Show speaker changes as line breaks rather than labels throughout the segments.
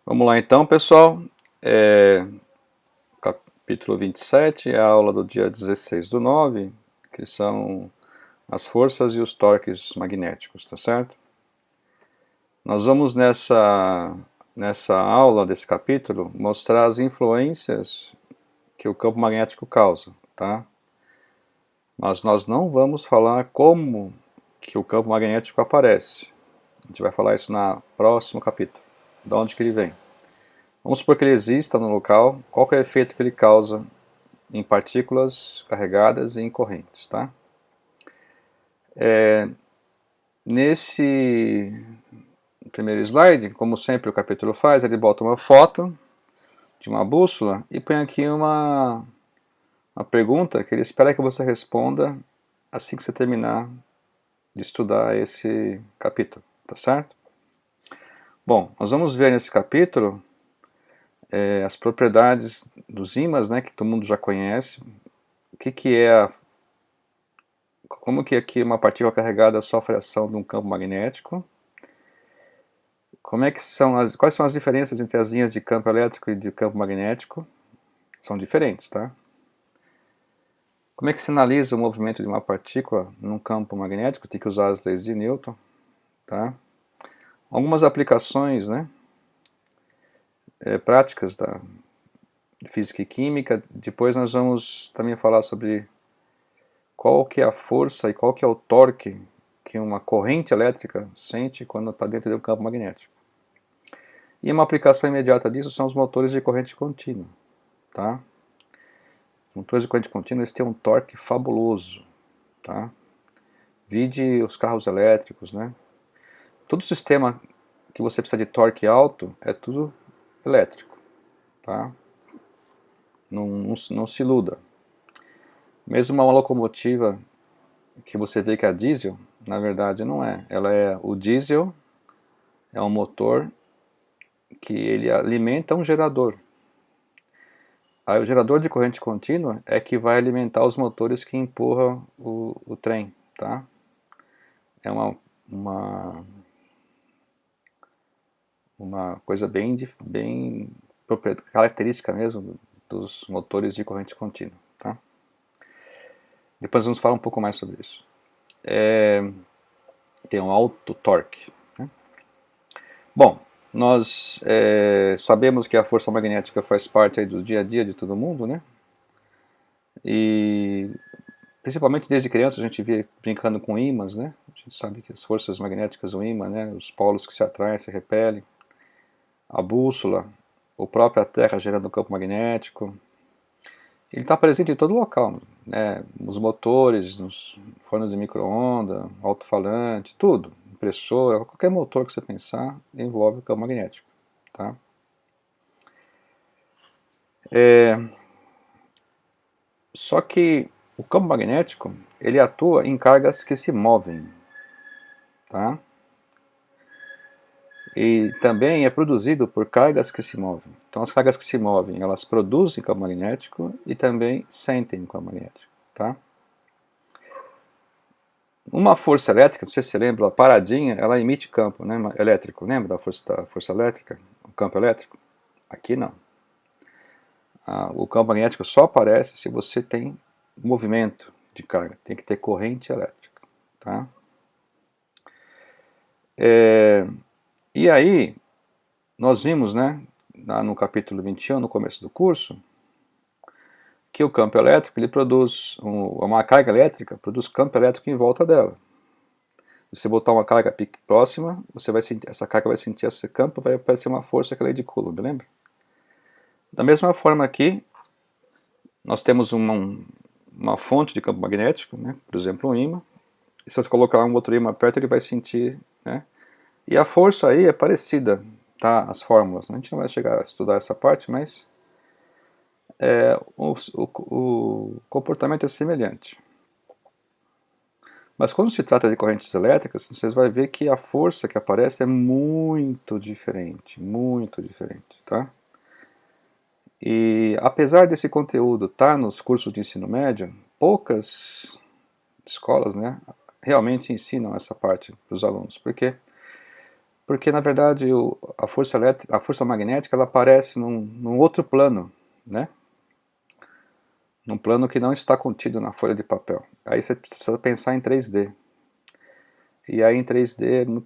Vamos lá então, pessoal. Capítulo 27 é a aula do dia 16/9, que são as forças e os torques magnéticos, tá certo? Nós vamos nessa aula desse capítulo mostrar as influências que o campo magnético causa, tá? Mas nós não vamos falar como que o campo magnético aparece. A gente vai falar isso no próximo capítulo, de onde que ele vem. Vamos supor que ele exista no local, qual é o efeito que ele causa em partículas carregadas e em correntes, tá? Nesse primeiro slide, como sempre o capítulo faz, ele bota uma foto de uma bússola e põe aqui uma pergunta que ele espera que você responda assim que você terminar de estudar esse capítulo, tá certo? Bom, nós vamos ver nesse capítulo as propriedades dos ímãs, né, que todo mundo já conhece, o que é como que aqui uma partícula carregada sofre ação de um campo magnético, quais são as diferenças entre as linhas de campo elétrico e de campo magnético, são diferentes, tá? Como é que se analisa o movimento de uma partícula num campo magnético, tem que usar as leis de Newton, tá? Algumas aplicações, né, práticas de física e química. Depois nós vamos também falar sobre qual que é a força e qual que é o torque que uma corrente elétrica sente quando está dentro de um campo magnético. E uma aplicação imediata disso são os motores de corrente contínua, tá? Os motores de corrente contínua, eles têm um torque fabuloso, tá? Vide os carros elétricos, né? Todo sistema que você precisa de torque alto é tudo elétrico, tá? Não se iluda. Mesmo uma locomotiva que você vê que é diesel, na verdade não é. O diesel é um motor que ele alimenta um gerador. Aí o gerador de corrente contínua é que vai alimentar os motores que empurram o trem, tá? É uma coisa bem característica mesmo dos motores de corrente contínua, tá? Depois vamos falar um pouco mais sobre isso. Tem um alto torque, né? Bom, nós sabemos que a força magnética faz parte aí do dia a dia de todo mundo, né? E principalmente desde criança a gente via brincando com ímãs, né? A gente sabe que as forças magnéticas do ímã, né? Os polos que se atraem, se repelem, a bússola, a própria Terra gerando um campo magnético. Ele está presente em todo local, né? Nos motores, nos fornos de micro-ondas, alto-falante, tudo. Impressora, qualquer motor que você pensar envolve o campo magnético, tá? Só que o campo magnético, ele atua em cargas que se movem, tá? E também é produzido por cargas que se movem. Então as cargas que se movem, elas produzem campo magnético e também sentem o campo magnético, tá? Uma força elétrica, não sei se você lembra, a paradinha, ela emite campo, né, elétrico. Lembra da força elétrica? O campo elétrico? Aqui não. O campo magnético só aparece se você tem movimento de carga. Tem que ter corrente elétrica, tá? E aí, nós vimos, né, no capítulo 21, no começo do curso, que o campo elétrico, ele produz, uma carga elétrica produz campo elétrico em volta dela. Se você botar uma carga próxima, você vai sentir, essa carga vai sentir esse campo, vai aparecer uma força que é a lei de Coulomb, lembra? Da mesma forma aqui, nós temos uma fonte de campo magnético, né, por exemplo um ímã, e se você colocar um outro ímã perto, ele vai sentir, né, e a força aí é parecida, tá, as fórmulas, a gente não vai chegar a estudar essa parte, mas o comportamento é semelhante. Mas quando se trata de correntes elétricas, vocês vão ver que a força que aparece é muito diferente, tá? E apesar desse conteúdo estar nos cursos de ensino médio, poucas escolas, né, realmente ensinam essa parte para os alunos, porque Porque, na verdade, a força elétrica, a força magnética, ela aparece num outro plano, né? Num plano que não está contido na folha de papel. Aí você precisa pensar em 3D. E aí em 3D,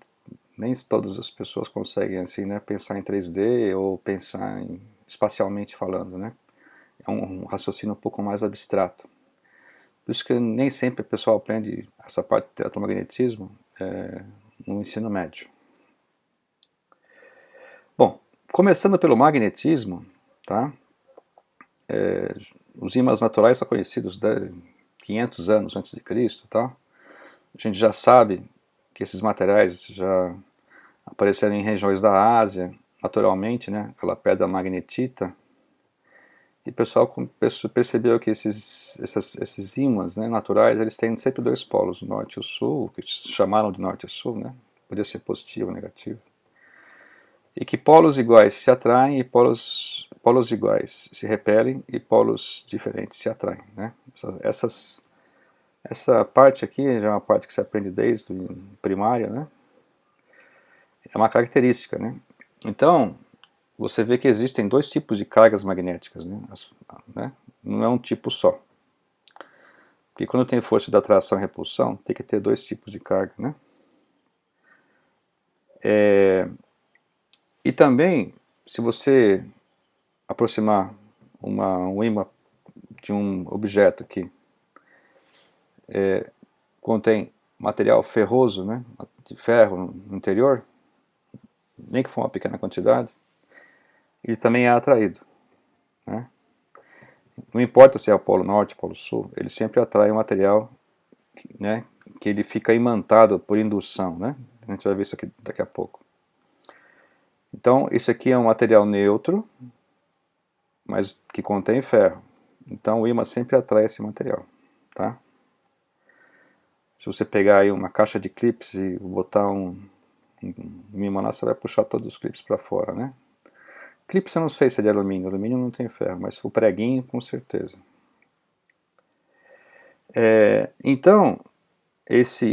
nem todas as pessoas conseguem assim, né, pensar em 3D ou pensar espacialmente falando, né? É um raciocínio um pouco mais abstrato. Por isso que nem sempre o pessoal aprende essa parte de eletromagnetismo no ensino médio. Bom, começando pelo magnetismo, tá? Os ímãs naturais são conhecidos de 500 anos antes de Cristo, tá? A gente já sabe que esses materiais já apareceram em regiões da Ásia, naturalmente, né? Aquela pedra magnetita. E o pessoal percebeu que esses ímãs, né, naturais, eles têm sempre dois polos, o norte e o sul, que chamaram de norte e sul, né? Podia ser positivo ou negativo. E que polos iguais se atraem e polos iguais se repelem e polos diferentes se atraem, né? Essa parte aqui já é uma parte que se aprende desde o primária, né? É uma característica, né? Então, você vê que existem dois tipos de cargas magnéticas, né? Não é um tipo só. Porque quando tem força de atração e repulsão, tem que ter dois tipos de carga, né? E também, se você aproximar um ímã de um objeto que contém material ferroso, né, de ferro no interior, nem que for uma pequena quantidade, ele também é atraído, né? Não importa se é o polo norte, polo sul, ele sempre atrai o material, né, que ele fica imantado por indução, né? A gente vai ver isso aqui daqui a pouco. Então, isso aqui é um material neutro, mas que contém ferro. Então, o ímã sempre atrai esse material, tá? Se você pegar aí uma caixa de clips e botar um ímã lá, você vai puxar todos os clips para fora, né? Clips eu não sei se é de alumínio, alumínio não tem ferro, mas o preguinho com certeza. Então,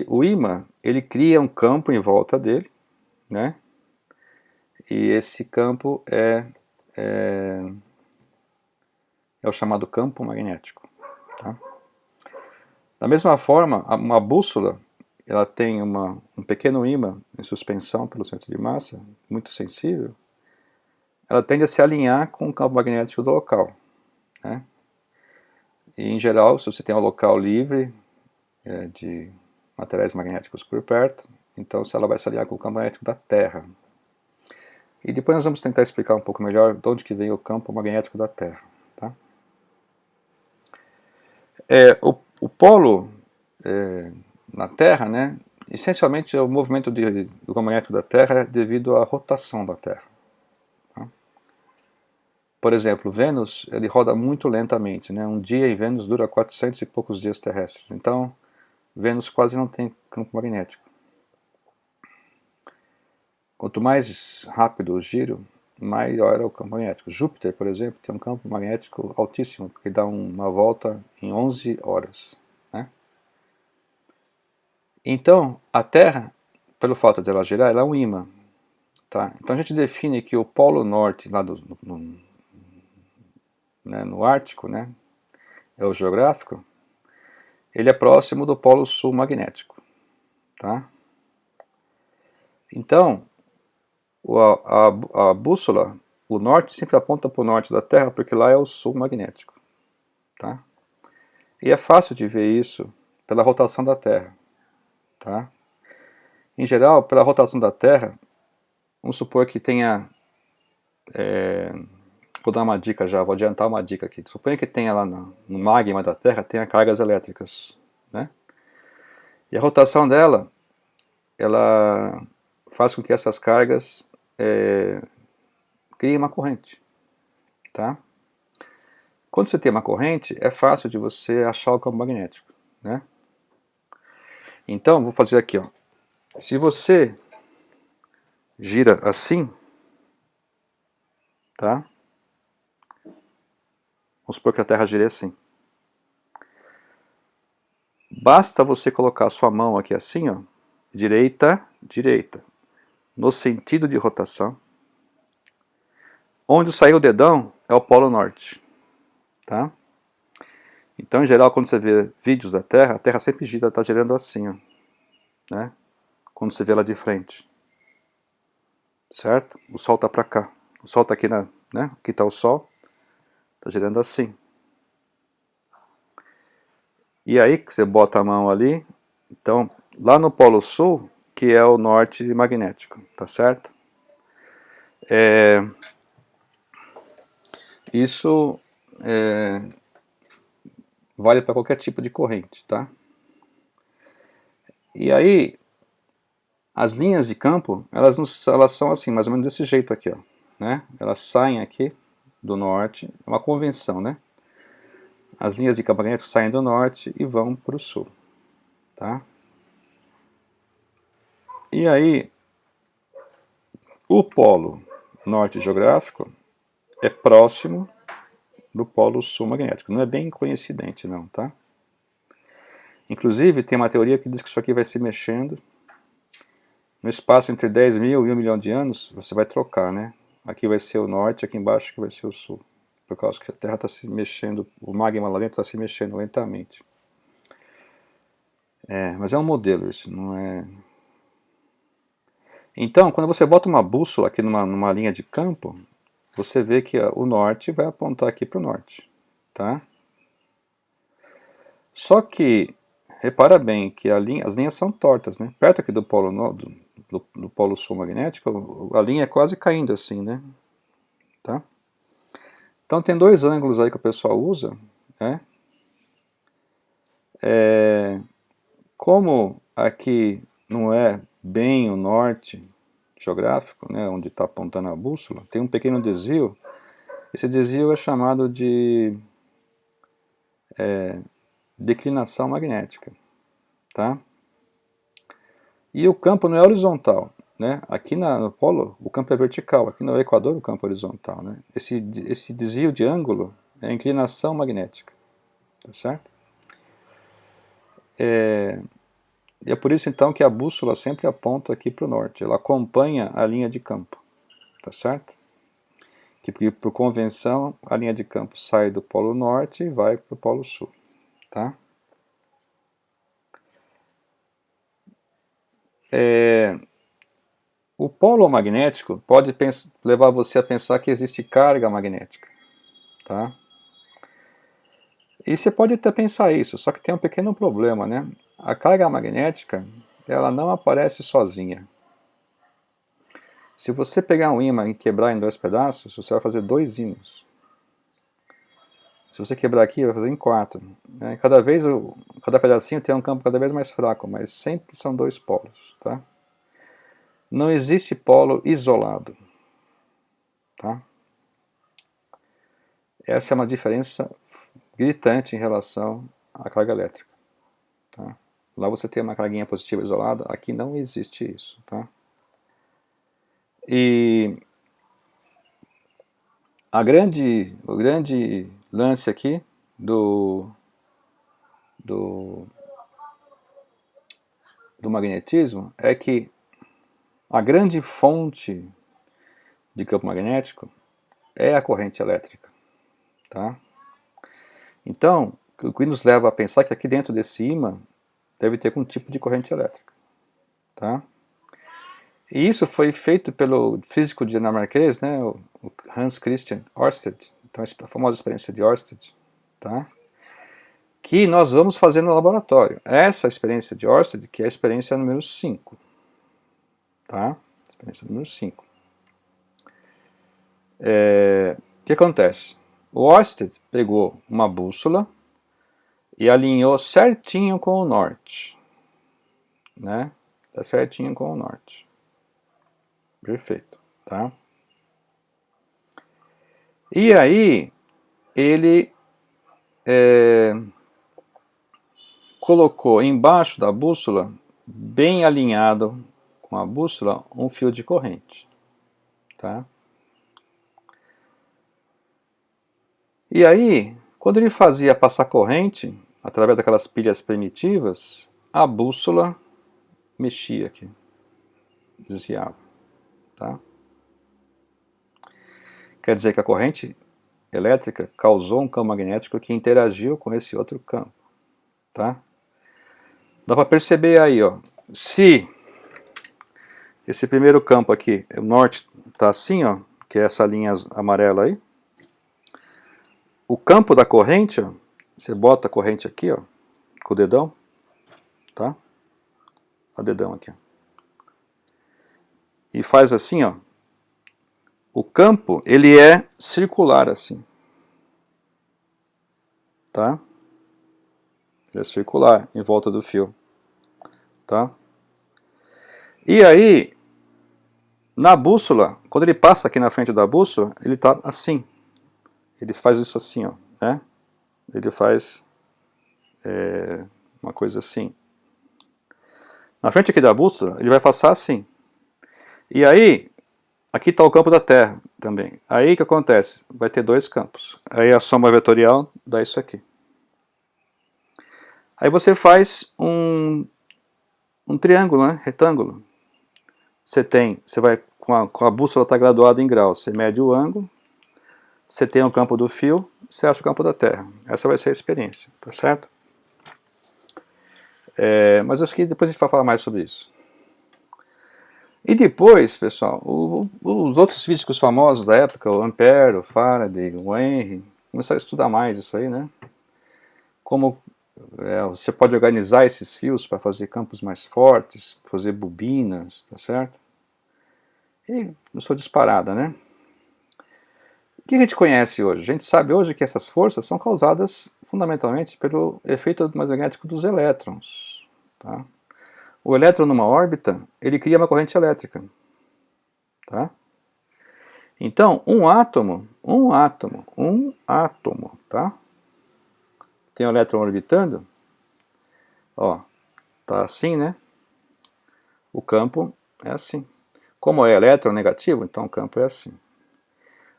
o ímã, ele cria um campo em volta dele, né? E esse campo é o chamado campo magnético, tá? Da mesma forma, uma bússola, ela tem um pequeno ímã em suspensão pelo centro de massa, muito sensível, ela tende a se alinhar com o campo magnético do local, né? E, em geral, se você tem um local livre de materiais magnéticos por perto, então ela vai se alinhar com o campo magnético da Terra. E depois nós vamos tentar explicar um pouco melhor de onde que vem o campo magnético da Terra, tá? O polo na Terra, né, essencialmente o movimento do campo magnético da Terra é devido à rotação da Terra. Tá? Por exemplo, Vênus ele roda muito lentamente, né? Um dia em Vênus dura 400 e poucos dias terrestres. Então, Vênus quase não tem campo magnético. Quanto mais rápido o giro, maior é o campo magnético. Júpiter, por exemplo, tem um campo magnético altíssimo, porque dá uma volta em 11 horas. Né? Então, a Terra, pelo fato dela girar, ela é um ímã. Tá? Então a gente define que o polo norte, lá no Ártico, né, é o geográfico, ele é próximo do polo sul magnético. Tá? Então, a bússola, o norte sempre aponta para o norte da Terra, porque lá é o sul magnético. Tá? E é fácil de ver isso pela rotação da Terra. Tá? Em geral, pela rotação da Terra, vamos supor que tenha... vou dar uma dica já, vou adiantar uma dica aqui. Suponha que tenha lá no magma da Terra, tenha cargas elétricas. Né? E a rotação dela, ela faz com que essas cargas criem uma corrente. Tá? Quando você tem uma corrente, é fácil de você achar o campo magnético. Né? Então, vou fazer aqui. Ó. Se você gira assim, tá? Vamos supor que a Terra gire assim. Basta você colocar a sua mão aqui assim, ó, direita, direita. no sentido de rotação. Onde saiu o dedão é o Polo Norte. Tá? Então, em geral, quando você vê vídeos da Terra, a Terra sempre gira, está girando assim, ó, né? Quando você vê ela de frente. Certo? O Sol está para cá. O Sol está aqui, né? Aqui está o Sol. Está girando assim. E aí que você bota a mão ali, então, lá no Polo Sul, que é o norte magnético, tá certo? Isso vale para qualquer tipo de corrente, tá? E aí, as linhas de campo, elas são assim, mais ou menos desse jeito aqui, ó, né? Elas saem aqui do norte, é uma convenção, né? As linhas de campo magnético saem do norte e vão para o sul, tá? E aí, o polo norte geográfico é próximo do polo sul magnético. Não é bem coincidente, não, tá? Inclusive, tem uma teoria que diz que isso aqui vai se mexendo. No espaço entre 10 mil e 1 milhão de anos, você vai trocar, né? Aqui vai ser o norte, aqui embaixo que vai ser o sul. Por causa que a Terra está se mexendo, o magma lá dentro está se mexendo lentamente. Mas é um modelo isso, não é... Então, quando você bota uma bússola aqui numa linha de campo, você vê que o norte vai apontar aqui para o norte, tá? Só que, repara bem que as linhas são tortas, né? Perto aqui do polo sul magnético, a linha é quase caindo assim, né? Tá? Então tem dois ângulos aí que o pessoal usa, né? Como aqui não é bem o norte geográfico, né, onde está apontando a bússola, tem um pequeno desvio. Esse desvio é chamado de declinação magnética, tá? E o campo não é horizontal, né? Aqui no polo o campo é vertical, aqui no Equador o campo é horizontal, né? Esse desvio de ângulo é a inclinação magnética, tá certo? E é por isso então que a bússola sempre aponta aqui para o norte, ela acompanha a linha de campo, tá certo? Que por convenção a linha de campo sai do polo norte e vai para o polo sul, tá? O polo magnético pode levar você a pensar que existe carga magnética, tá? E você pode até pensar isso, só que tem um pequeno problema, né? A carga magnética, ela não aparece sozinha. Se você pegar um ímã e quebrar em 2 pedaços, você vai fazer 2 ímãs. Se você quebrar aqui, vai fazer em 4. Né? Cada pedacinho tem um campo cada vez mais fraco, mas sempre são 2 polos, tá? Não existe polo isolado, tá? Essa é uma diferença gritante em relação à carga elétrica, tá? Lá você tem uma carguinha positiva isolada, aqui não existe isso, tá? E o grande lance aqui do magnetismo é que a grande fonte de campo magnético é a corrente elétrica, tá? Então, o que nos leva a pensar que aqui dentro desse ímã deve ter algum tipo de corrente elétrica, tá? E isso foi feito pelo físico dinamarquês, né, o Hans Christian Ørsted, então a famosa experiência de Ørsted, tá? Que nós vamos fazer no laboratório. Essa experiência de Ørsted, que é a experiência número 5, tá? Experiência número 5. O que acontece? O Ørsted pegou uma bússola e alinhou certinho com o norte, né? Tá certinho com o norte. Perfeito, tá? E aí, ele colocou embaixo da bússola, bem alinhado com a bússola, um fio de corrente, tá? E aí, quando ele fazia passar corrente, através daquelas pilhas primitivas, a bússola mexia aqui, desviava, tá? Quer dizer que a corrente elétrica causou um campo magnético que interagiu com esse outro campo, tá? Dá para perceber aí, ó, se esse primeiro campo aqui, o norte, está assim, ó, que é essa linha amarela aí, o campo da corrente, ó, você bota a corrente aqui, ó, com o dedão, tá? O dedão aqui, ó. E faz assim, ó. O campo, ele é circular assim, tá? Ele é circular em volta do fio, tá? E aí, na bússola, quando ele passa aqui na frente da bússola, ele tá assim. Ele faz isso assim, ó, né? Ele faz uma coisa assim. Na frente aqui da bússola, ele vai passar assim. E aí, aqui está o campo da Terra também. Aí o que acontece? Vai ter dois campos. Aí a soma vetorial dá isso aqui. Aí você faz um triângulo, né? Retângulo. Você vai com a bússola está graduada em graus. Você mede o ângulo, você tem o campo do fio, você acha o campo da Terra. Essa vai ser a experiência, tá certo? Mas acho que depois a gente vai falar mais sobre isso. E depois, pessoal, os outros físicos famosos da época, o Ampère, o Faraday, o Henry, começaram a estudar mais isso aí, né? Como você pode organizar esses fios para fazer campos mais fortes, fazer bobinas, tá certo? E não sou disparada, né? O que a gente conhece hoje? A gente sabe hoje que essas forças são causadas fundamentalmente pelo efeito magnético dos elétrons, tá? O elétron numa órbita, ele cria uma corrente elétrica, tá? Então, um átomo, tá? Tem o elétron orbitando, ó, tá assim, né? O campo é assim. Como é elétron negativo, então o campo é assim.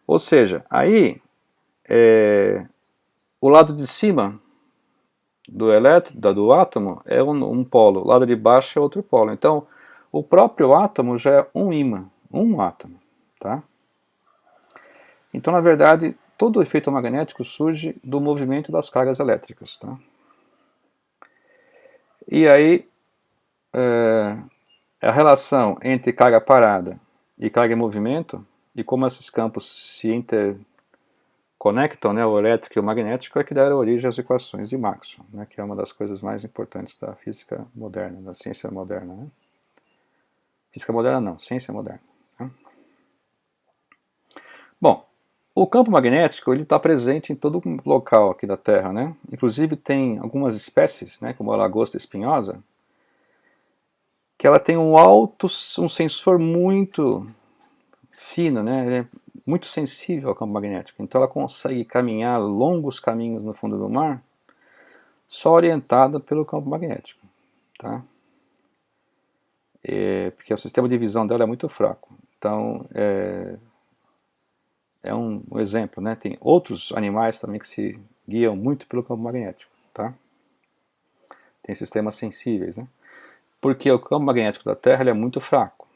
Ou seja, aí, o lado de cima do elétron, do átomo, é um polo, o lado de baixo é outro polo. Então, o próprio átomo já é um ímã, um átomo, tá? Então, na verdade, todo o efeito magnético surge do movimento das cargas elétricas, tá? E aí, a relação entre carga parada e carga em movimento, e como esses campos se interconectam, né, o elétrico e o magnético, é que deram origem às equações de Maxwell, né, que é uma das coisas mais importantes da física moderna, da ciência moderna, né? Física moderna não, ciência moderna, né? Bom, o campo magnético ele está presente em todo local aqui da Terra, né? Inclusive tem algumas espécies, né, como a lagosta espinhosa, que ela tem um sensor muito fino, né? Ele é muito sensível ao campo magnético. Então ela consegue caminhar longos caminhos no fundo do mar só orientada pelo campo magnético, tá? Porque o sistema de visão dela é muito fraco. Então é um exemplo, né? Tem outros animais também que se guiam muito pelo campo magnético, tá? Tem sistemas sensíveis, né? Porque o campo magnético da Terra ele é muito fraco.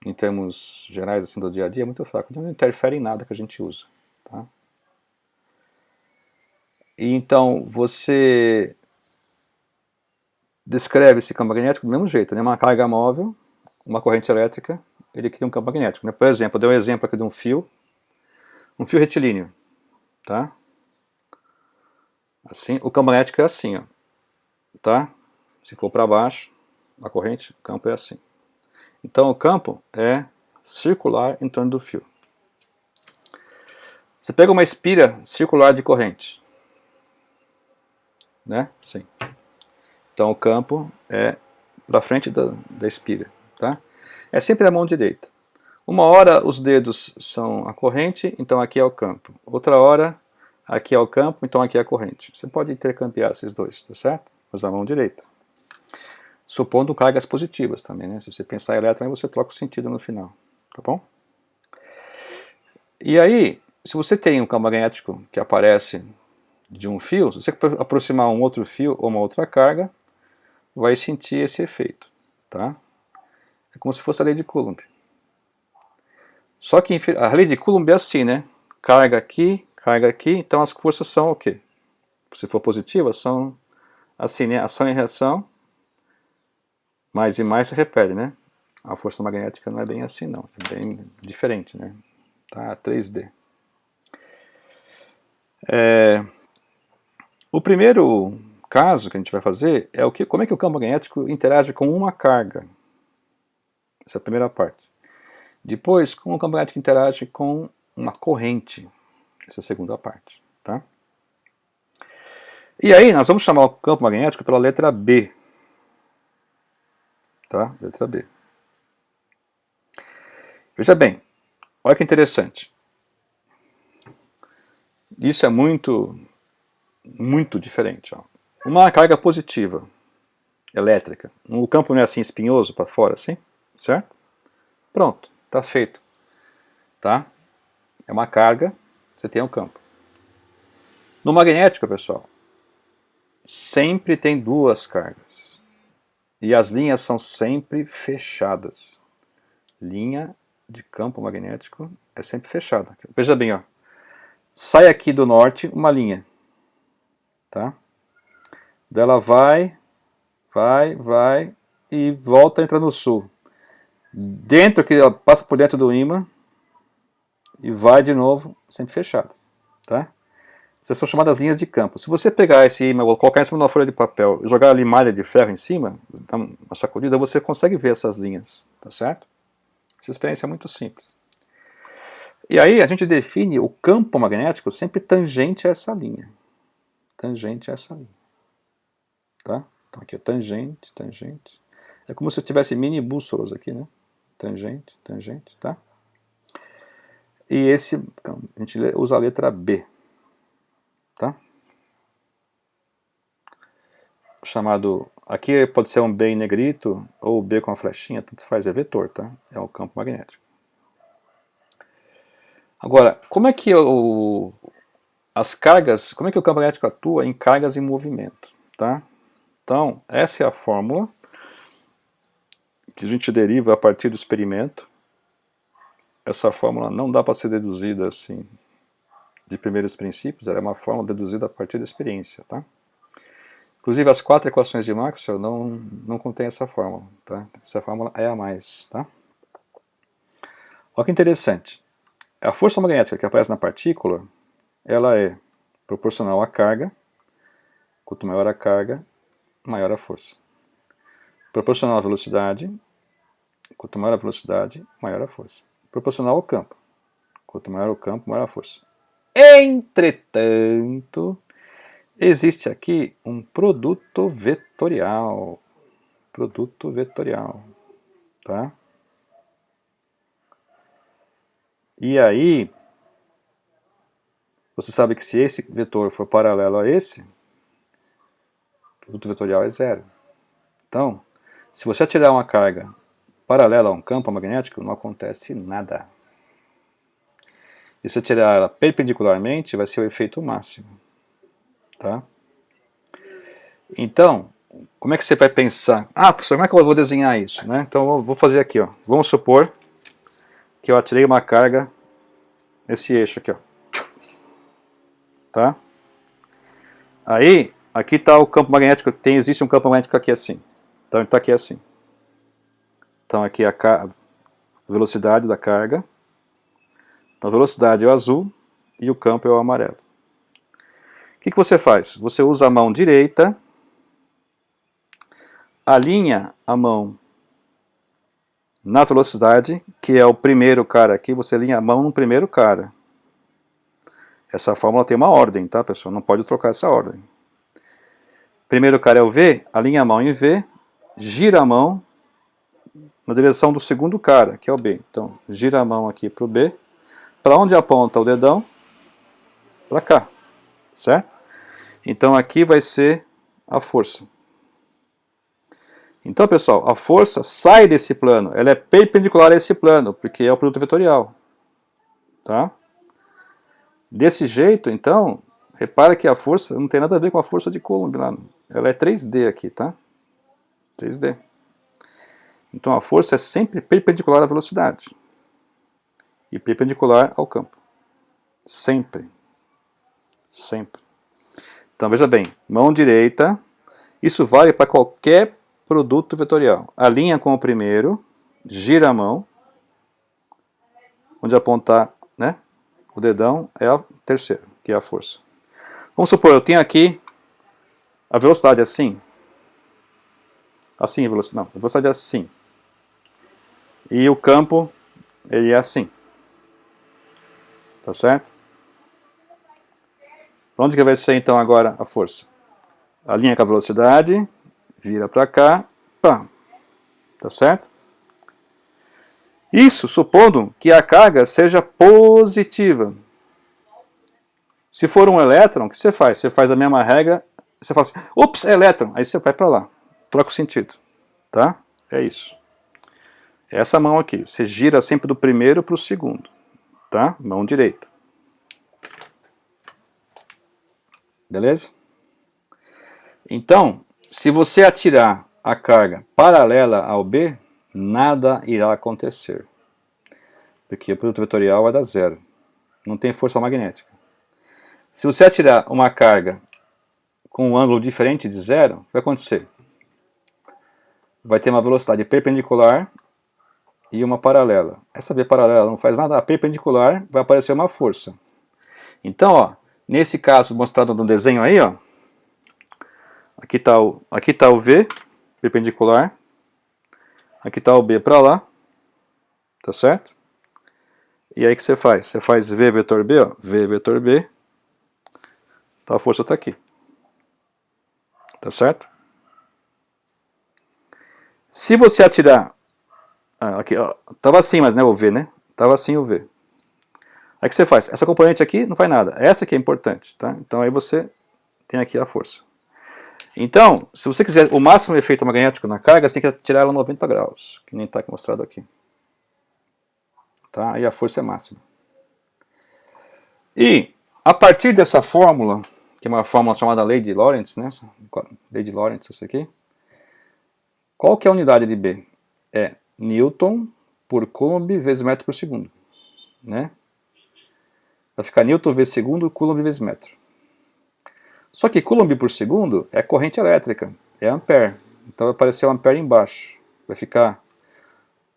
Em termos gerais assim, do dia a dia, é muito fraco. Então não interfere em nada que a gente usa, tá? E então você descreve esse campo magnético do mesmo jeito, né? Uma carga móvel, uma corrente elétrica, ele cria um campo magnético, né? Por exemplo, eu dei um exemplo aqui de um fio retilíneo, tá? Assim, o campo magnético é assim, ó, tá? Se for para baixo, a corrente, o campo é assim. Então o campo é circular em torno do fio. Você pega uma espira circular de corrente, né? Sim. Então o campo é para frente da espira, tá? É sempre a mão direita. Uma hora os dedos são a corrente, então aqui é o campo. Outra hora aqui é o campo, então aqui é a corrente. Você pode intercambiar esses dois, tá certo? Mas a mão direita. Supondo cargas positivas também, né? Se você pensar em elétron, você troca o sentido no final, tá bom? E aí, se você tem um campo magnético que aparece de um fio, se você aproximar um outro fio ou uma outra carga, vai sentir esse efeito, tá? É como se fosse a lei de Coulomb. Só que a lei de Coulomb é assim, né? Carga aqui, então as forças são o quê? Se for positiva, são assim, né? Ação e reação, mais e mais se repele, né? A força magnética não é bem assim, não. É bem diferente, né? Tá? 3D. O primeiro caso que a gente vai fazer é como é que o campo magnético interage com uma carga. Essa é a primeira parte. Depois, como o campo magnético interage com uma corrente. Essa é a segunda parte. Tá? E aí, nós vamos chamar o campo magnético pela letra B. Tá? Letra B. Veja bem, olha que interessante. Isso é muito diferente. Ó. Uma carga positiva, elétrica. O campo não é assim espinhoso para fora, assim? Certo? Pronto, está feito. Tá? É uma carga, você tem um campo. No magnético, pessoal, sempre tem duas cargas. E as linhas são sempre fechadas. Linha de campo magnético é sempre fechada. Veja bem, ó. Sai aqui do norte uma linha. Tá? Dela vai e volta a entrar no sul. Dentro que passa por dentro do ímã e vai de novo, sempre fechado. Tá? Essas são chamadas linhas de campo. Se você pegar esse ímã, colocar em cima de uma folha de papel e jogar ali malha de ferro em cima, dar uma sacudida, você consegue ver essas linhas, tá certo? Essa experiência é muito simples. E aí a gente define o campo magnético sempre tangente a essa linha. Tangente a essa linha. Tá? Então aqui é tangente, tangente. É como se eu tivesse mini bússolas aqui, né? Tangente, tangente, tá? E esse, a gente usa a letra B. Tá? Chamado, aqui pode ser um B em negrito ou B com a flechinha, tanto faz, é vetor, tá? É o campo magnético. Agora, como é que as cargas, como é que o campo magnético atua em cargas em movimento, tá? Então, essa é a fórmula que a gente deriva a partir do experimento. Essa fórmula não dá para ser deduzida assim de primeiros princípios, ela é uma fórmula deduzida a partir da experiência, tá? Inclusive as 4 equações de Maxwell não contêm essa fórmula, tá? Essa fórmula é a mais, tá? Olha que interessante. A força magnética que aparece na partícula, ela é proporcional à carga. Quanto maior a carga, maior a força. Proporcional à velocidade. Quanto maior a velocidade, maior a força. Proporcional ao campo. Quanto maior o campo, maior a força. Entretanto, existe aqui um produto vetorial. Produto vetorial. Tá? E aí, você sabe que se esse vetor for paralelo a esse, o produto vetorial é zero. Então, se você atirar uma carga paralela a um campo magnético, não acontece nada. E se eu tirar ela perpendicularmente, vai ser o efeito máximo. Tá? Então, como é que você vai pensar? Ah, professor, como é que eu vou desenhar isso? Né? Então, eu vou fazer aqui. Ó. Vamos supor que eu atirei uma carga nesse eixo aqui. Ó. Tá? Aí, aqui está o campo magnético. Existe um campo magnético aqui assim. Então, ele está aqui assim. Então, aqui é a velocidade da carga. Então, a velocidade é o azul e o campo é o amarelo. O que você faz? Você usa a mão direita, alinha a mão na velocidade, que é o primeiro cara aqui, você alinha a mão no primeiro cara. Essa fórmula tem uma ordem, tá, pessoal? Não pode trocar essa ordem. Primeiro cara é o V, alinha a mão em V, gira a mão na direção do segundo cara, que é o B. Então, gira a mão aqui para o B. Para onde aponta o dedão? Para cá, certo? Então aqui vai ser a força. Então, pessoal, a força sai desse plano, ela é perpendicular a esse plano, porque é o produto vetorial. Tá? Desse jeito, então, repara que a força não tem nada a ver com a força de Coulomb lá. Ela é 3D aqui, tá? 3D. Então a força é sempre perpendicular à velocidade. e perpendicular ao campo. Sempre. Sempre. Então veja bem, mão direita, isso vale para qualquer produto vetorial. Alinha com o primeiro, gira a mão, onde apontar, né, o dedão é o terceiro, que é a força. Vamos supor, eu tenho aqui a velocidade assim. Assim a velocidade, não, a velocidade é assim. E o campo, ele é assim. Tá certo? Para onde que vai ser então agora a força? Alinha com a velocidade, vira para cá, pá. Tá certo? Isso supondo que a carga seja positiva. Se for um elétron, o que você faz? Você faz a mesma regra, você fala assim, ups, é elétron, aí você vai para lá, troca o sentido, tá? É isso. Essa mão aqui, você gira sempre do primeiro para o segundo, tá? Mão direita. Beleza? Então, se você atirar a carga paralela ao B, nada irá acontecer. Porque o produto vetorial vai dar zero. Não tem força magnética. Se você atirar uma carga com um ângulo diferente de zero, o que vai acontecer? Vai ter uma velocidade perpendicular e uma paralela. Essa B paralela não faz nada, a perpendicular vai aparecer uma força. Então, ó, nesse caso mostrado no desenho aí, ó, aqui tá o V perpendicular, aqui está o B para lá, tá certo? E aí o que você faz? Você faz V vetor B, ó, V vetor B, então a força está aqui, tá certo? Se você atirar, aqui, ó, tava assim, mas não é o V, né? Tava assim o V. Aí o que você faz? Essa componente aqui não faz nada, essa aqui é importante, tá? Então aí você tem aqui a força. Então, se você quiser o máximo efeito magnético na carga, você tem que tirar ela 90 graus, que nem está mostrado aqui. Tá? Aí a força é máxima. E, a partir dessa fórmula, que é uma fórmula chamada Lei de Lorentz, né? Lei de Lorentz, isso aqui. Qual que é a unidade de B? É Newton por Coulomb vezes metro por segundo. Né? Vai ficar Newton vezes segundo, Coulomb vezes metro. Só que Coulomb por segundo é corrente elétrica, é ampere. Então vai aparecer o ampere embaixo. Vai ficar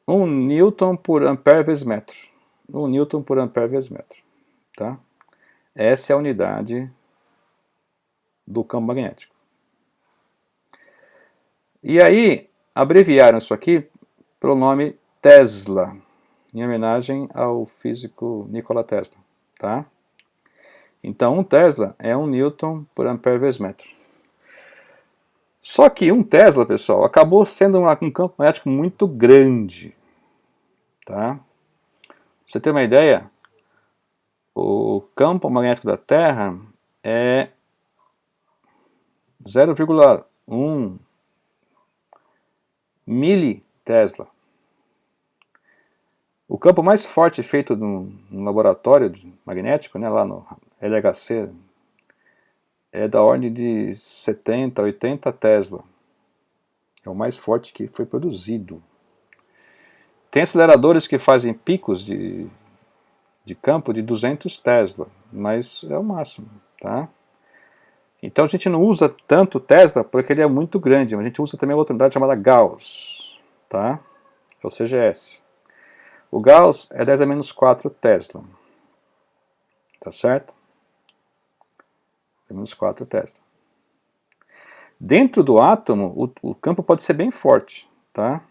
1 Newton por ampere vezes metro. 1 Newton por ampere vezes metro. Tá? Essa é a unidade do campo magnético. E aí, abreviaram isso aqui pelo nome Tesla, em homenagem ao físico Nikola Tesla. Tá? Então, 1 Tesla é 1 Newton por ampere vezes metro. Só que 1 Tesla, pessoal, acabou sendo um campo magnético muito grande. Tá? Pra você ter uma ideia, o campo magnético da Terra é 0,1 militesla. O campo mais forte feito no laboratório magnético, né, lá no LHC, é da ordem de 70, 80 Tesla. É o mais forte que foi produzido. Tem aceleradores que fazem picos de campo de 200 Tesla, mas é o máximo, tá? Então a gente não usa tanto Tesla porque ele é muito grande, mas a gente usa também outra unidade chamada Gauss, tá? É o CGS. O Gauss é 10 a menos 4 Tesla, tá certo? 10 a menos 4 Tesla. Dentro do átomo, o campo pode ser bem forte, tá?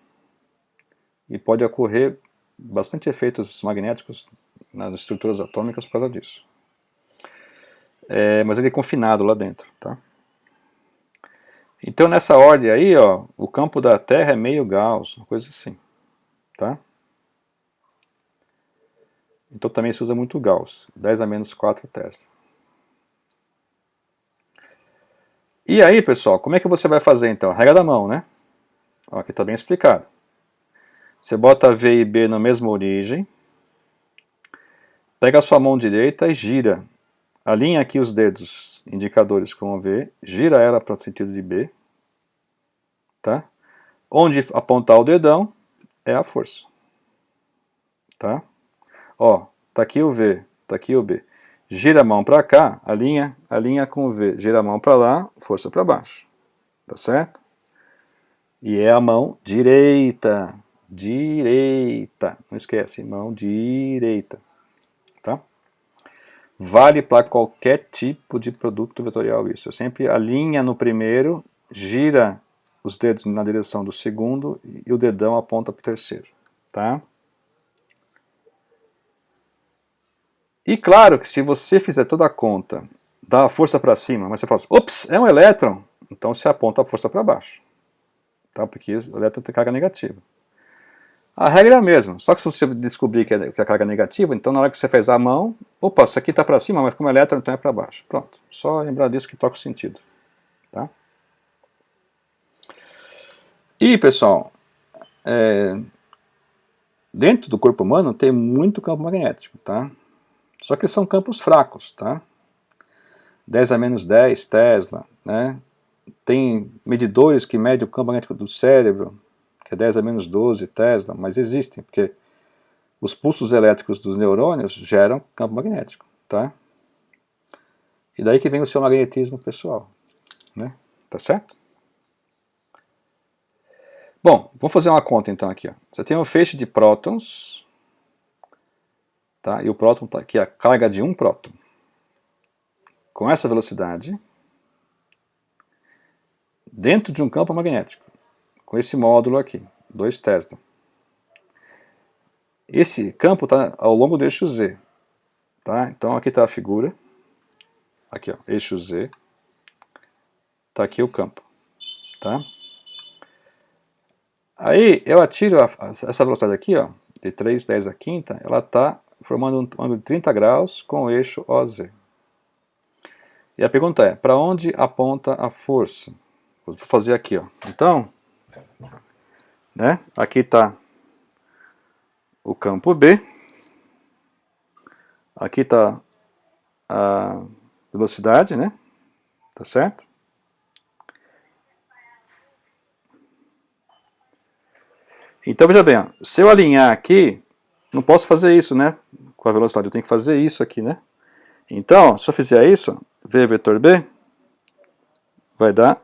E pode ocorrer bastante efeitos magnéticos nas estruturas atômicas por causa disso. Mas ele é confinado lá dentro, tá? Então nessa ordem aí, ó, o campo da Terra é meio Gauss, uma coisa assim, tá? Então também se usa muito Gauss, 10 a menos 4 Tesla. E aí, pessoal, como é que você vai fazer então? Regra da mão, né? Ó, aqui está bem explicado. Você bota V e B na mesma origem, pega a sua mão direita e gira. Alinha aqui os dedos indicadores com o V, gira ela para o sentido de B, tá? Onde apontar o dedão é a força, tá? Ó, tá aqui o V, tá aqui o B. Gira a mão para cá, alinha com o V. Gira a mão para lá, força para baixo. Tá certo? E é a mão direita. Direita. Não esquece, mão direita. Tá? Vale para qualquer tipo de produto vetorial isso. Eu sempre alinha no primeiro, gira os dedos na direção do segundo e o dedão aponta para o terceiro. Tá? E claro que se você fizer toda a conta, dá a força para cima, mas você fala assim, ops, é um elétron, então você aponta a força para baixo. Tá? Porque o elétron tem carga negativa. A regra é a mesma, só que se você descobrir que a carga é negativa, então na hora que você fez a mão, opa, isso aqui está para cima, mas como é elétron, então é para baixo. Pronto, só lembrar disso que toca o sentido. Tá? E pessoal, dentro do corpo humano tem muito campo magnético, tá? Só que são campos fracos, tá? 10 a menos 10 Tesla, né? Tem medidores que medem o campo magnético do cérebro, que é 10 a menos 12 Tesla, mas existem, porque os pulsos elétricos dos neurônios geram campo magnético, tá? E daí que vem o seu magnetismo pessoal, né? Tá certo? Bom, vamos fazer uma conta então aqui, ó. Você tem um feixe de prótons, tá? E o próton está aqui, a carga de um próton. Com essa velocidade, dentro de um campo magnético, com esse módulo aqui, 2 Tesla. Esse campo está ao longo do eixo Z, tá? Então aqui está a figura, aqui ó, eixo Z, está aqui o campo, tá? Aí eu atiro essa velocidade aqui, ó, de 3,10 a quinta, ela está formando um ângulo de 30 graus com o eixo OZ. E a pergunta é, para onde aponta a força? Vou fazer aqui, ó. Então, né, aqui está o campo B, aqui está a velocidade, né, tá certo? Então veja bem, ó, se eu alinhar aqui, não posso fazer isso, né, com a velocidade, eu tenho que fazer isso aqui, né. Então, se eu fizer isso, V vetor B, vai dar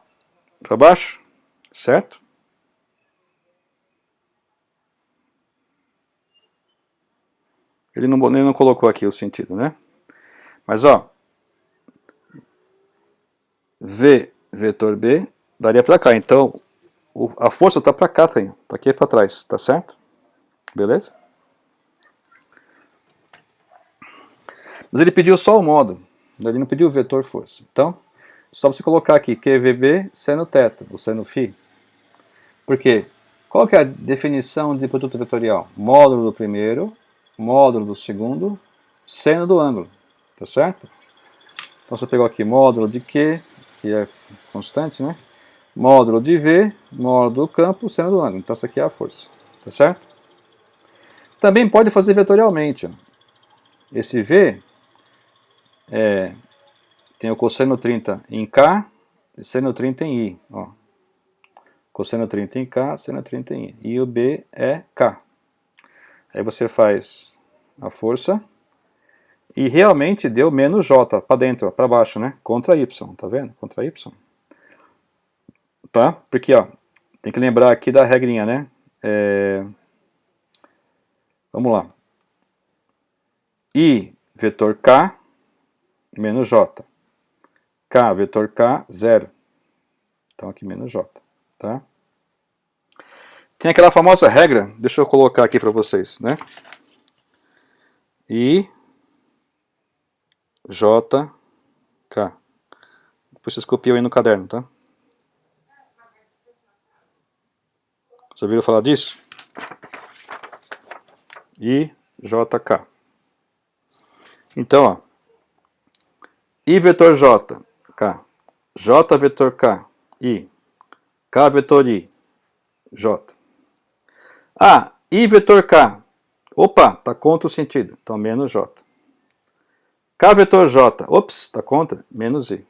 para baixo, certo? Ele não colocou aqui o sentido, né? Mas, ó, V vetor B daria para cá. Então, a força está para cá, tá aqui para trás, tá certo? Beleza? Mas ele pediu só o módulo, ele não pediu o vetor força. Então, só você colocar aqui QVB seno θ, ou seno φ. Por quê? Qual que é a definição de produto vetorial? Módulo do primeiro, módulo do segundo, seno do ângulo, tá certo? Então você pegou aqui módulo de Q, que é constante, né? Módulo de V, módulo do campo, seno do ângulo. Então isso aqui é a força, tá certo? Também pode fazer vetorialmente. Ó. Esse V tem o cosseno 30 em K e seno 30 em I. Ó. Cosseno 30 em K, seno 30 em I. E o B é K. Aí você faz a força e realmente deu menos J para dentro, para baixo, né? Contra Y, tá vendo? Contra Y. Tá? Porque, ó, tem que lembrar aqui da regrinha, né? Vamos lá. I vetor K menos J. K vetor K, 0. Então aqui menos J. Tá? Tem aquela famosa regra, deixa eu colocar aqui para vocês, né? I, J, K. Depois vocês copiam aí no caderno, tá? Vocês ouviram falar disso? I, J, K. Então, ó. I vetor J, K. J vetor K, I. K vetor I, J. Ah, I vetor K. Opa, está contra o sentido. Então, menos J. K vetor J. Ops, está contra. Menos I.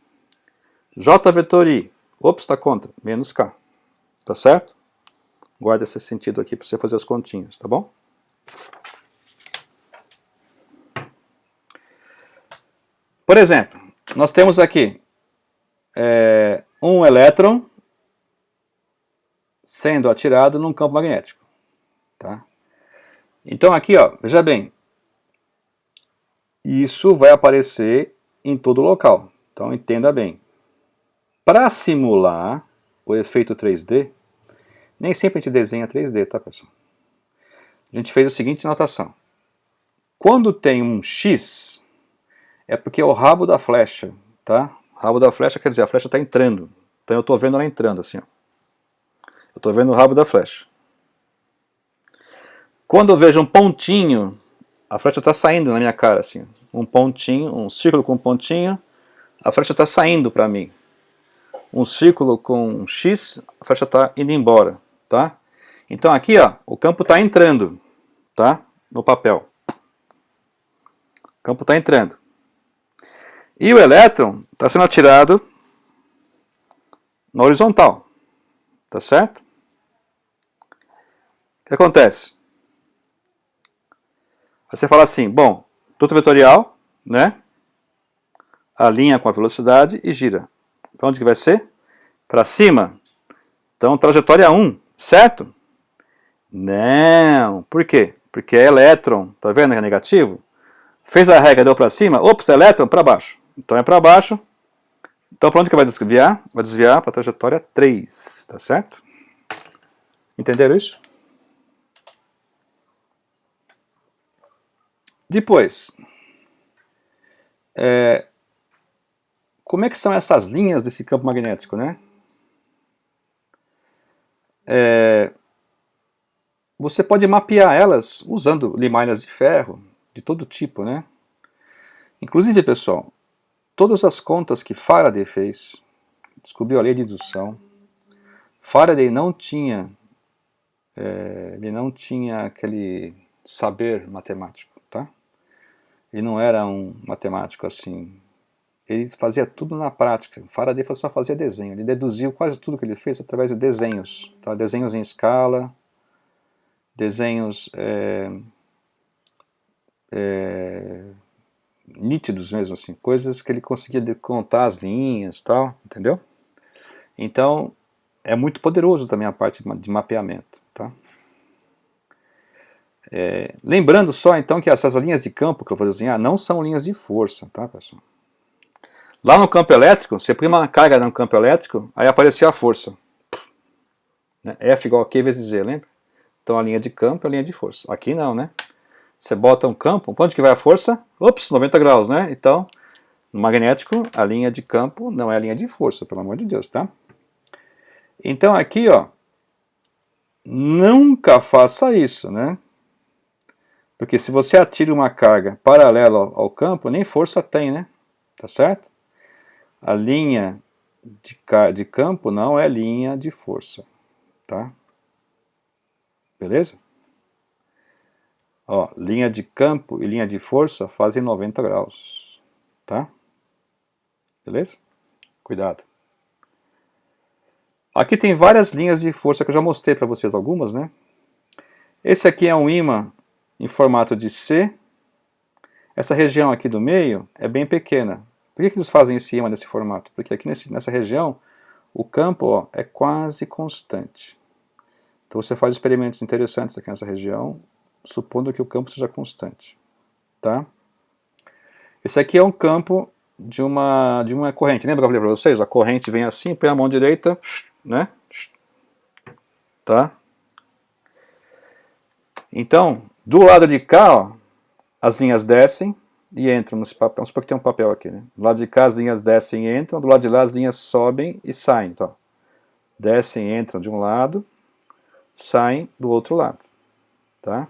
J vetor I. Ops, está contra. Menos K. Tá certo? Guarda esse sentido aqui para você fazer as continhas, tá bom? Por exemplo, nós temos aqui um elétron sendo atirado num campo magnético. Tá? Então aqui, ó, veja bem, isso vai aparecer em todo local. Então entenda bem. Para simular o efeito 3D, nem sempre a gente desenha 3D, tá, pessoal? A gente fez a seguinte notação. Quando tem um X, é porque é o rabo da flecha, tá? O rabo da flecha quer dizer, a flecha está entrando. Então eu estou vendo ela entrando assim, ó. Eu estou vendo o rabo da flecha. Quando eu vejo um pontinho, a flecha está saindo na minha cara, assim. Um pontinho, um círculo com um pontinho, a flecha está saindo para mim. Um círculo com um X, a flecha está indo embora, tá? Então aqui, ó, o campo está entrando, tá? No papel. O campo está entrando. E o elétron está sendo atirado na horizontal, tá certo? O que acontece? Aí você fala assim, bom, duto vetorial, né? Alinha com a velocidade e gira. Para onde que vai ser? Para cima. Então, trajetória 1, certo? Não. Por quê? Porque é elétron, tá vendo que é negativo? Fez a regra, deu para cima, ops, elétron para baixo. Então é para baixo. Então para onde que vai desviar? Vai desviar para a trajetória 3, tá certo? Entenderam isso? Depois, como é que são essas linhas desse campo magnético, né? Você pode mapear elas usando limalhas de ferro, de todo tipo, né? Inclusive, pessoal, todas as contas que Faraday fez, descobriu a lei de indução, Faraday não tinha, ele não tinha aquele saber matemático, tá? Ele não era um matemático assim, ele fazia tudo na prática. Faraday só fazia desenho, ele deduziu quase tudo que ele fez através de desenhos, tá? Desenhos em escala, desenhos nítidos mesmo, assim, coisas que ele conseguia contar as linhas, tal, entendeu? Então, é muito poderoso também a parte de mapeamento, tá? Lembrando só, então, que essas linhas de campo que eu vou desenhar não são linhas de força, tá, pessoal? Lá no campo elétrico, você põe uma carga no campo elétrico, aí aparecia a força. Né? F igual a Q vezes Z, lembra? Então a linha de campo é a linha de força. Aqui não, né? Você bota um campo, onde que vai a força? Ops, 90 graus, né? Então, no magnético, a linha de campo não é a linha de força, pelo amor de Deus, tá? Então aqui, ó, nunca faça isso, né? Porque se você atira uma carga paralela ao campo, nem força tem, né? Tá certo? A linha de campo não é linha de força, tá? Beleza? Ó, linha de campo e linha de força fazem 90 graus, tá? Beleza? Cuidado. Aqui tem várias linhas de força que eu já mostrei para vocês algumas, né? Esse aqui é um ímã em formato de C. Essa região aqui do meio é bem pequena. Por que eles fazem esse ímã nesse formato? Porque aqui nessa região o campo, ó, é quase constante. Então você faz experimentos interessantes aqui nessa região, supondo que o campo seja constante, tá? Esse aqui é um campo de uma corrente. Lembra que eu falei para vocês? A corrente vem assim, põe a mão direita, né? Tá? Então, do lado de cá, ó, as linhas descem e entram nesse papel. Vamos supor que tem um papel aqui, né? Do lado de cá as linhas descem e entram, do lado de lá as linhas sobem e saem. Então, descem e entram de um lado, saem do outro lado, tá?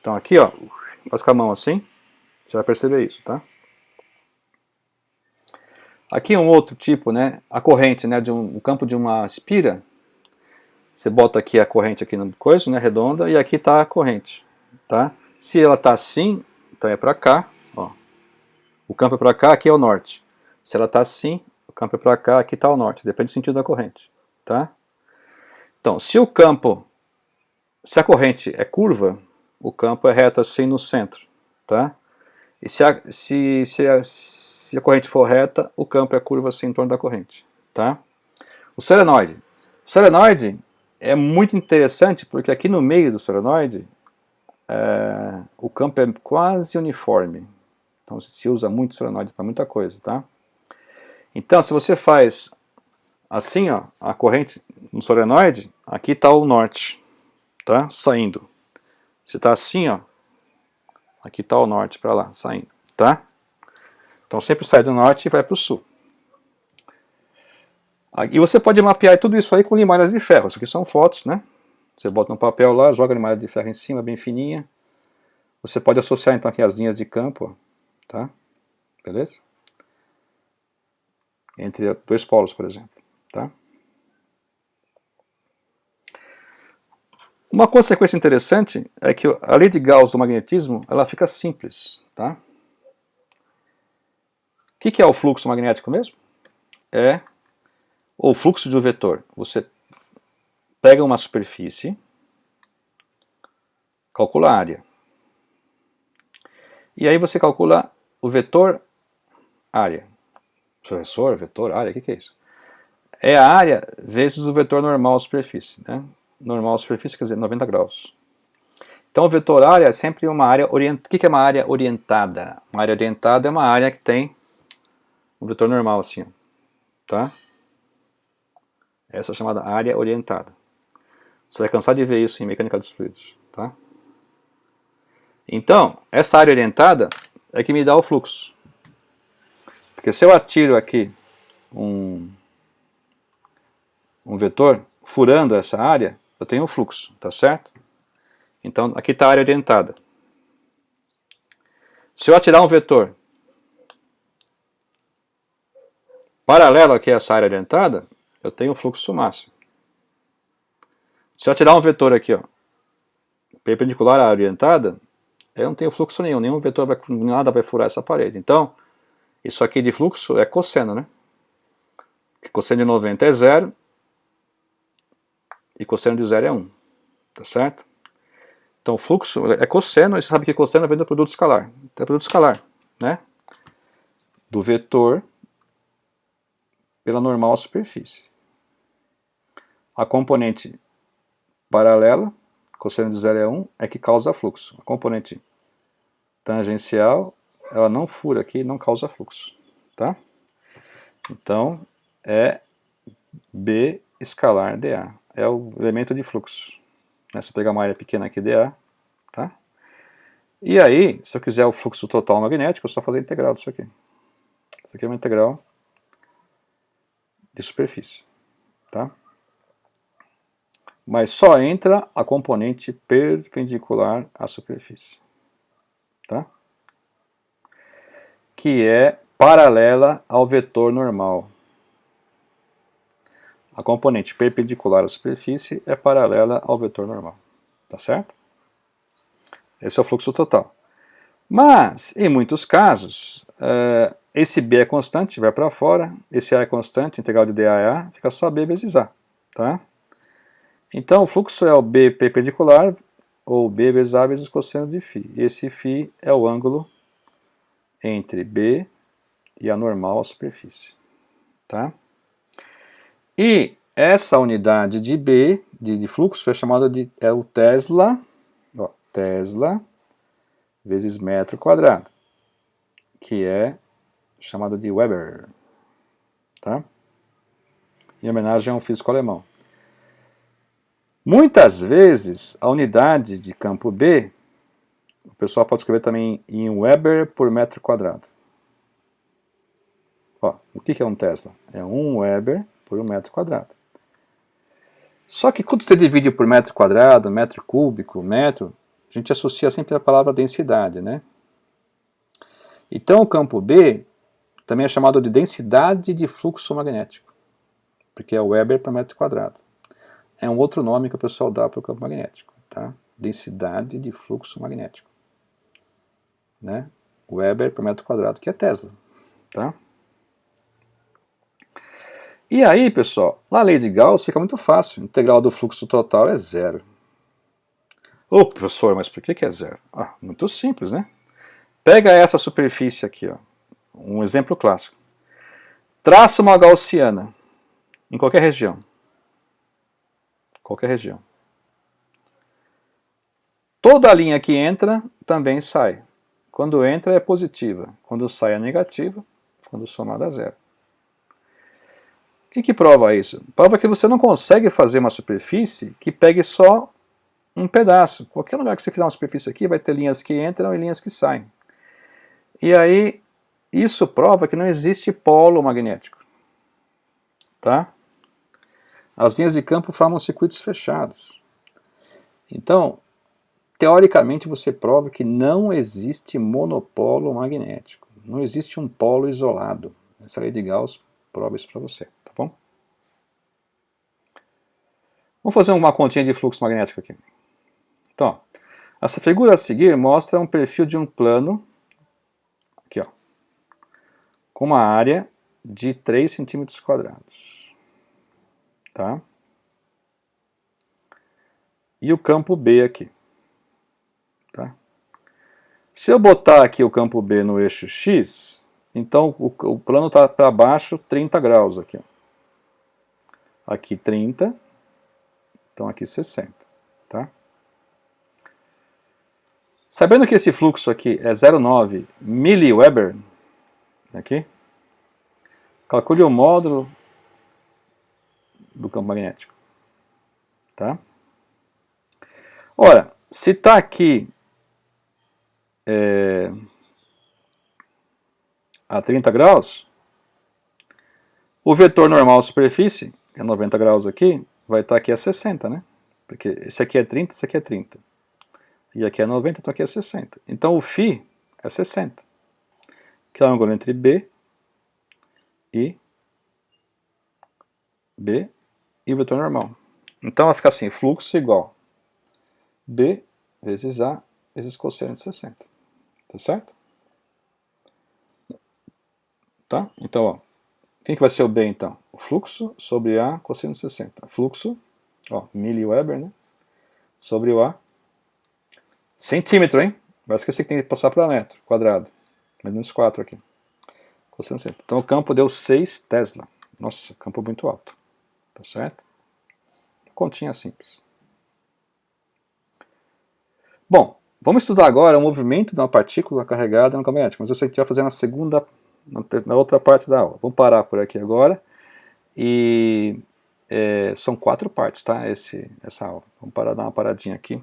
Então aqui, ó, faz com a mão assim, você vai perceber isso, tá? Aqui um outro tipo, né, a corrente, né, o campo de uma espira, você bota aqui a corrente aqui no coisa, né, redonda, e aqui está a corrente, tá? Se ela está assim, então é para cá, ó, o campo é para cá, aqui é o norte. Se ela está assim, o campo é para cá, aqui está o norte, depende do sentido da corrente, tá? Então, se a corrente é curva, o campo é reto assim no centro, tá? E se a corrente for reta, o campo é curva assim em torno da corrente. Tá? O solenoide. O solenoide é muito interessante porque aqui no meio do solenoide o campo é quase uniforme. Então se usa muito solenoide para muita coisa. Tá? Então se você faz assim, ó, a corrente no solenoide, aqui está o norte, tá? Saindo. Se está assim, ó, aqui está o norte para lá, saindo, tá? Então sempre sai do norte e vai para o sul. E você pode mapear tudo isso aí com limalhas de ferro. Isso aqui são fotos, né? Você bota no papel lá, joga a limalha de ferro em cima, bem fininha. Você pode associar então aqui as linhas de campo, ó, tá? Beleza? Entre dois polos, por exemplo, tá? Uma consequência interessante é que a lei de Gauss do magnetismo ela fica simples. Tá? O que é o fluxo magnético mesmo? É o fluxo de um vetor. Você pega uma superfície, calcula a área. E aí você calcula o vetor área. Professor, vetor área, o que é isso? É a área vezes o vetor normal superfície. Né? Normal superfície quer dizer 90 graus. Então o vetor área é sempre uma área orientada. O que é uma área orientada? Uma área orientada é uma área que tem um vetor normal assim. Ó. Tá? Essa é chamada área orientada. Você vai cansar de ver isso em mecânica dos fluidos. Tá? Então, essa área orientada é que me dá o fluxo. Porque se eu atiro aqui um vetor furando essa área, eu tenho um fluxo, tá certo? Então, aqui está a área orientada. Se eu atirar um vetor paralelo aqui a essa área orientada, eu tenho um fluxo máximo. Se eu atirar um vetor aqui, ó, perpendicular à área orientada, eu não tenho fluxo nenhum vetor nada vai furar essa parede. Então, isso aqui de fluxo é cosseno, né? Cosseno de 90 é 0 e cosseno de 0 é 1, tá certo? Então, o fluxo é cosseno, e você sabe que cosseno vem do produto escalar. Então, é produto escalar, né? Do vetor pela normal superfície. A componente paralela, cosseno de 0 é 1, é que causa fluxo. A componente tangencial, ela não fura aqui, não causa fluxo, tá? Então, é B escalar dA. É o elemento de fluxo. Né? Se eu pegar uma área pequena aqui, dA, tá? E aí, se eu quiser o fluxo total magnético, é só fazer a integral disso aqui. Isso aqui é uma integral de superfície, tá? Mas só entra a componente perpendicular à superfície, tá? Que é paralela ao vetor normal. A componente perpendicular à superfície é paralela ao vetor normal, tá certo? Esse é o fluxo total. Mas, em muitos casos, esse B é constante, vai para fora, esse A é constante, integral de dA é A, fica só B vezes A, tá? Então, o fluxo é o B perpendicular, ou B vezes A vezes cosseno de φ. Esse φ é o ângulo entre B e a normal à superfície, tá? E essa unidade de B, de fluxo, é chamada de o Tesla, ó, Tesla vezes metro quadrado, que é chamado de Weber, tá? Em homenagem a um físico alemão. Muitas vezes, a unidade de campo B, o pessoal pode escrever também em Weber por metro quadrado. Ó, o que é um Tesla? É 1 Weber por 1 metro quadrado. Só que quando você divide por metro quadrado, metro cúbico, metro, a gente associa sempre a palavra densidade, né? Então o campo B também é chamado de densidade de fluxo magnético, porque é Weber por metro quadrado. É um outro nome que o pessoal dá para o campo magnético, tá? Densidade de fluxo magnético, né? Weber por metro quadrado, que é Tesla, tá? E aí, pessoal, na lei de Gauss fica muito fácil. A integral do fluxo total é 0. Ô, professor, mas por que é 0? Ah, muito simples, né? Pega essa superfície aqui, ó, um exemplo clássico. Traça uma gaussiana em qualquer região. Qualquer região. Toda a linha que entra também sai. Quando entra é positiva, quando sai é negativa, quando soma dá zero. O que prova isso? Prova que você não consegue fazer uma superfície que pegue só um pedaço. Qualquer lugar que você fizer uma superfície aqui vai ter linhas que entram e linhas que saem. E aí, isso prova que não existe polo magnético. Tá? As linhas de campo formam circuitos fechados. Então, teoricamente você prova que não existe monopolo magnético. Não existe um polo isolado. Essa lei de Gauss prova isso para você, tá bom? Vamos fazer uma continha de fluxo magnético aqui. Então, ó, essa figura a seguir mostra um perfil de um plano, aqui ó, com uma área de 3 centímetros quadrados. Tá? E o campo B aqui. Tá? Se eu botar aqui o campo B no eixo X, então o plano está para baixo 30 graus aqui. Aqui 30, então aqui 60. Tá? Sabendo que esse fluxo aqui é 0,9 mWb, aqui, calcule o módulo do campo magnético. Tá? Ora, se está aqui a 30 graus, o vetor normal superfície, que é 90 graus aqui, vai estar aqui a 60, né? Porque esse aqui é 30, esse aqui é 30. E aqui é 90, então aqui é 60. Então o φ é 60, que é o ângulo entre B e o vetor normal. Então vai ficar assim, fluxo igual B vezes A vezes cosseno de 60. Tá certo? Tá? Então, ó, quem que vai ser o B então? O fluxo sobre A cosseno de 60. Fluxo, ó, mWb, né? Sobre o A. Centímetro, hein? Vai esquecer que tem que passar para metro quadrado. Menos 4 aqui. Cosseno de 60. Então o campo deu 6 Tesla. Nossa, campo muito alto. Tá certo? Continha simples. Bom, vamos estudar agora o movimento de uma partícula carregada no campo magnético, mas eu sei que a gente vai fazer na outra parte da aula. Vamos parar por aqui agora. E são 4 partes, tá? Essa aula. Vamos dar uma paradinha aqui.